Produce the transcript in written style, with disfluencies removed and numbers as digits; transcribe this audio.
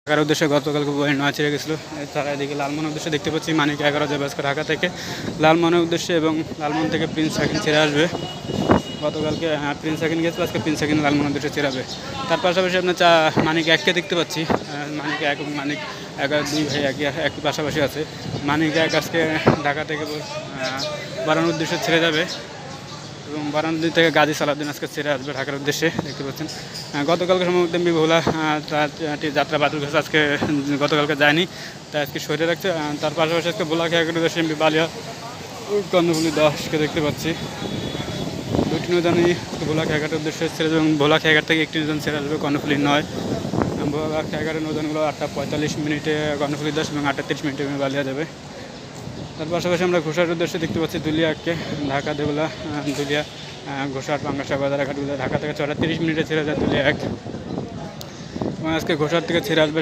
ঢাকার উদ্দেশ্যে গতকালকে বই নয় ছেড়ে গেছিলো। তারা এদিকে লালমনের উদ্দেশ্যে দেখতে পাচ্ছি মানিক 11 যাবে আজকে ঢাকা থেকে লালমনের উদ্দেশ্যে, এবং লালমন থেকে প্রিন্স শাকিন ছেড়ে আসবে। গতকালকে প্রিন্স শাকিন গেছিলো, আজকে প্রিন্স শাকিন লালমনের উদ্দেশ্যে ছেড়ে আসবে। তার পাশাপাশি আপনার মানিক 1কে দেখতে পাচ্ছি। মানিক 1 এবং মানিক 2 ভাই একই পাশাপাশি আছে। মানিক 1 আজকে ঢাকা থেকে বারানোর উদ্দেশ্যে ছেড়ে যাবে, এবং বারাণসী থেকে গাজী সালাউদ্দিন আজকে ছেড়ে আসবে ঢাকার উদ্দেশ্যে। দেখতে পাচ্ছেন গতকালকে সম্ভবত এমবি ভোলা তার যাত্রা বাতিল করেছে, আজকে গতকালকে যায়নি, তাই আজকে সরে রাখছে। তার পাশাপাশি আজকে ভোলা খেয়াঘাটের উদ্দেশ্যে এমবি বালিয়া কর্ণফুলি 10কে দেখতে পাচ্ছি। দুটি নৌযানই ভোলা খেয়াঘাটের উদ্দেশ্যে ছেড়ে যাবে, এবং ভোলা খেয়াঘাট থেকে একটি নৌযান ছেড়ে আসবে কর্ণফুলি 9। ভোলা খেয়াঘাটের নৌযানগুলো 8টা 45 মিনিটে কর্ণফুলি 10 এবং 8টা 30 মিনিটে বালিয়া যাবে। তার পাশাপাশি আমরা ঘোষার উদ্দেশ্যে দেখতে পাচ্ছি দুলিয়াকে ঢাকা দেবলা দুলিয়া ঘোষার পাঙ্গাসা বাজারঘাটগুলো ঢাকা থেকে 6টা 30 মিনিটে ছেড়ে যায় দুলিয়া 1, এবং আজকে ঘোষার থেকে ছেড়ে আসবে